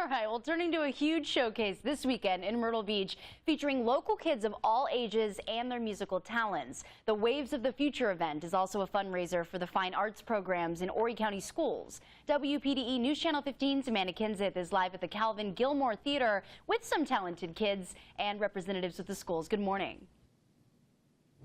right, well, turning to a huge showcase this weekend in Myrtle Beach featuring local kids of all ages and their musical talents. The Waves of the Future event is also a fundraiser for the fine arts programs in Horry County schools. WPDE News Channel 15's Amanda Kinseth is live at the Calvin Gilmore Theater with some talented kids and representatives of the schools. Good morning.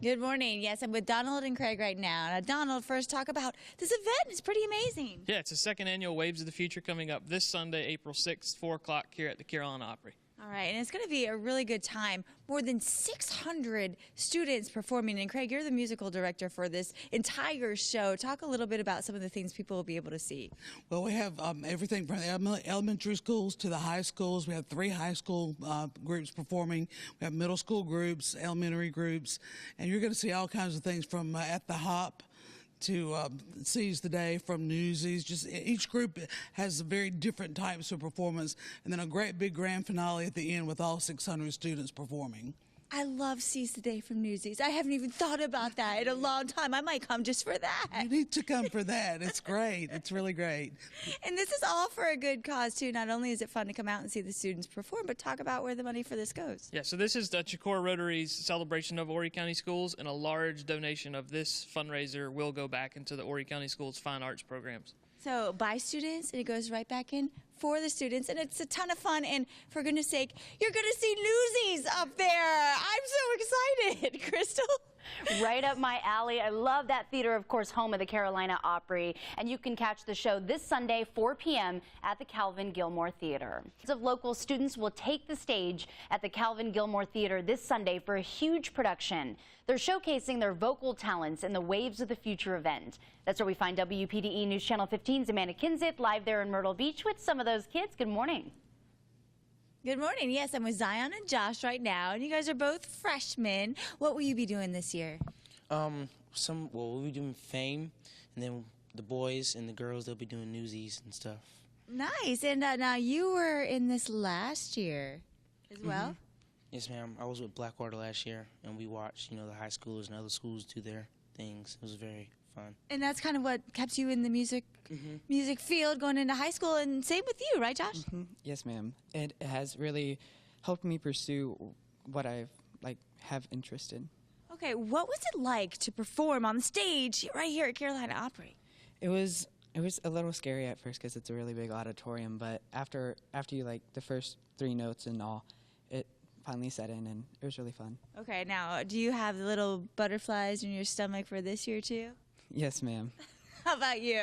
Good morning. Yes, I'm with Donald and Craig right now. Now, Donald, first talk about this event. It's pretty amazing. Yeah, it's the second annual Waves of the Future coming up this Sunday, April 6th, 4 o'clock here at the Carolina Opry. All right, and it's going to be a really good time. More than 600 students performing. And Craig, you're the musical director for this entire show. Talk a little bit about some of the things people will be able to see. Well, we have everything from the elementary schools to the high schools. We have 3 high school groups performing. We have middle school groups, elementary groups, and you're going to see all kinds of things from At the Hop to Seize the Day, from Newsies. Just each group has very different types of performance, and then a great big grand finale at the end with all 600 students performing. I love Seize the Day from Newsies. I haven't even thought about that in a long time. I might come just for that. You need to come for that. It's great. It's really great. And this is all for a good cause, too. Not only is it fun to come out and see the students perform, but talk about where the money for this goes. Yeah, so this is the Chicora Rotary's celebration of Horry County schools, and a large donation of this fundraiser will go back into the Horry County schools' fine arts programs. So by students, and it goes right back in for the students, and it's a ton of fun. And for goodness sake, you're going to see Newsies up there. I'm so excited, Crystal. Right up my alley. I love that theater, of course, home of the Carolina Opry. And you can catch the show this Sunday, 4 p.m. at the Calvin Gilmore Theater. Of local students will take the stage at the Calvin Gilmore Theater this Sunday for a huge production. They're showcasing their vocal talents in the Waves of the Future event. That's where we find WPDE News Channel 15's Amanda Kinseth live there in Myrtle Beach with some of those kids. Good morning. Good morning. Yes, I'm with Zion and Josh right now, and you guys are both freshmen. What will you be doing this year? Well, we'll be doing Fame, and then the boys and the girls, they'll be doing Newsies and stuff. Nice. And now you were in this last year as well? Yes, ma'am. I was with Blackwater last year, and we watched, the high schoolers and other schools do their things. It was very fun. And that's kind of what kept you in the music field going into high school, and same with you, right, Josh? Yes, ma'am. It has really helped me pursue what I have interest in. Okay, what was it like to perform on stage right here at Carolina Opry? It was a little scary at first because it's a really big auditorium, but after you the first 3 notes and all, it finally set in, and it was really fun. Okay, now do you have little butterflies in your stomach for this year too? Yes, ma'am. How about you?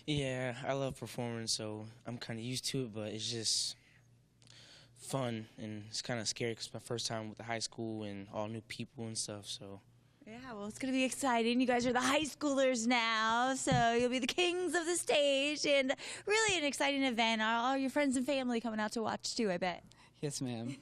Yeah, I love performing, so I'm kind of used to it, but it's just fun, and it's kind of scary because it's my first time with the high school and all new people and stuff, so. Yeah, well, it's going to be exciting. You guys are the high schoolers now, so you'll be the kings of the stage, and really an exciting event. All your friends and family coming out to watch too, I bet. Yes, ma'am.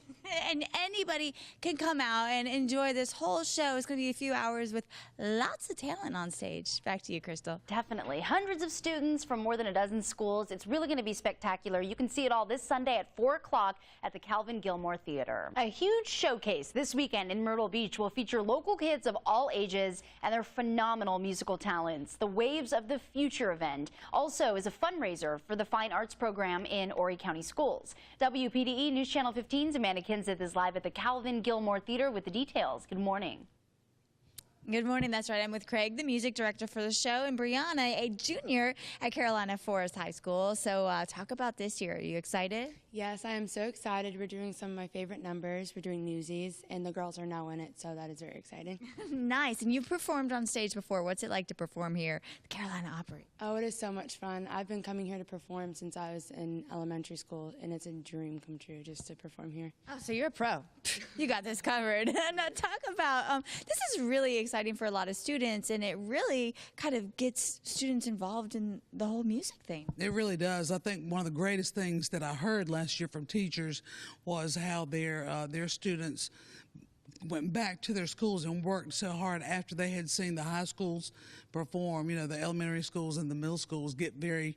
And anybody can come out and enjoy this whole show. It's going to be a few hours with lots of talent on stage. Back to you, Crystal. Definitely. Hundreds of students from more than a dozen schools. It's really going to be spectacular. You can see it all this Sunday at 4 o'clock at the Calvin Gilmore Theater. A huge showcase this weekend in Myrtle Beach will feature local kids of all ages and their phenomenal musical talents. The Waves of the Future event also is a fundraiser for the fine arts program in Horry County schools. WPDE News Channel 15's Amanda Kinseth is live at the Calvin Gilmore Theater with the details. Good morning. Good morning. That's right. I'm with Craig, the music director for the show, and Brianna, a junior at Carolina Forest High School. So talk about this year. Are you excited? Yes, I am so excited. We're doing some of my favorite numbers. We're doing Newsies, and the girls are now in it, so that is very exciting. Nice. And you've performed on stage before. What's it like to perform here at the Carolina Opry? Oh, it is so much fun. I've been coming here to perform since I was in elementary school, and it's a dream come true just to perform here. Oh, so you're a pro. You got this covered. Now talk about, this is really exciting for a lot of students, and it really kind of gets students involved in the whole music thing. It really does. I think one of the greatest things that I heard last year from teachers was how their students went back to their schools and worked so hard after they had seen the high schools perform. The elementary schools and the middle schools get very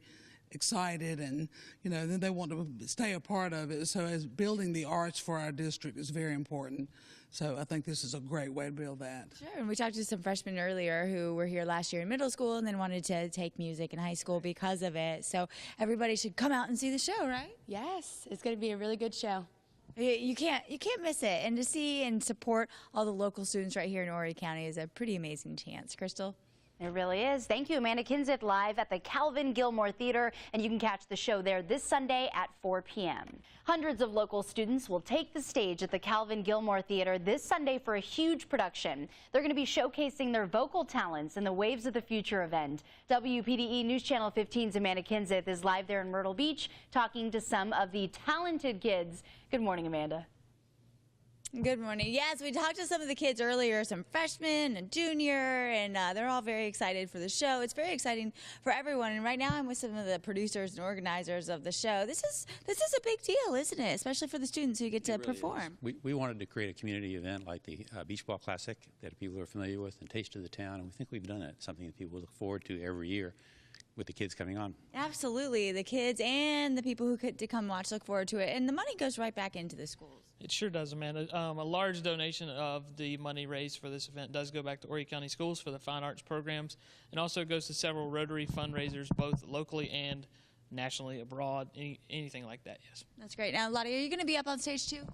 excited, and then they want to stay a part of it. So as building the arts for our district is very important. So I think this is a great way to build that. Sure, and we talked to some freshmen earlier who were here last year in middle school and then wanted to take music in high school because of it. So everybody should come out and see the show, right? Yes, it's going to be a really good show. You can't miss it. And to see and support all the local students right here in Horry County is a pretty amazing chance. Crystal? It really is. Thank you, Amanda Kinseth, live at the Calvin Gilmore Theater, and you can catch the show there this Sunday at 4 p.m. Hundreds of local students will take the stage at the Calvin Gilmore Theater this Sunday for a huge production. They're going to be showcasing their vocal talents in the Waves of the Future event. WPDE News Channel 15's Amanda Kinseth is live there in Myrtle Beach talking to some of the talented kids. Good morning, Amanda. Good morning. Yes, we talked to some of the kids earlier, some freshmen and junior, and they're all very excited for the show. It's very exciting for everyone. And right now I'm with some of the producers and organizers of the show. This is a big deal, isn't it? Especially for the students who get to perform. We wanted to create a community event like the Beach Ball Classic that people are familiar with and Taste of the Town, and we think we've done it. Something that people look forward to every year with the kids coming on. Absolutely. The kids and the people who could to come watch look forward to it. And the money goes right back into the schools. It sure does, Amanda. A large donation of the money raised for this event does go back to Horry County Schools for the fine arts programs, and also goes to several Rotary fundraisers, both locally and nationally, abroad, anything like that, yes. That's great. Now, Lottie, are you going to be up on stage too?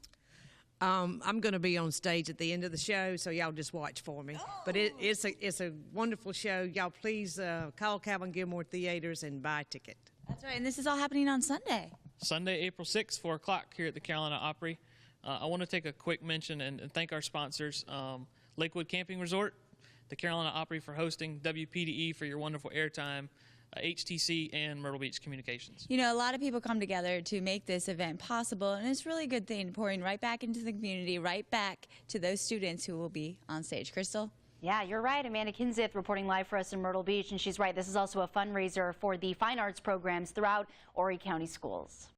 I'm going to be on stage at the end of the show, so y'all just watch for me. Oh. But it's a wonderful show. Y'all please call Calvin Gilmore Theaters and buy a ticket. That's right. And this is all happening on Sunday. Sunday, April 6th, 4 o'clock here at the Carolina Opry. I want to take a quick mention and thank our sponsors, Lakewood Camping Resort, the Carolina Opry for hosting, WPDE for your wonderful airtime, HTC, and Myrtle Beach Communications. You know, a lot of people come together to make this event possible, and it's really a good thing, pouring right back into the community, right back to those students who will be on stage. Crystal? Yeah, you're right. Amanda Kinseth reporting live for us in Myrtle Beach, and she's right. This is also a fundraiser for the fine arts programs throughout Horry County schools.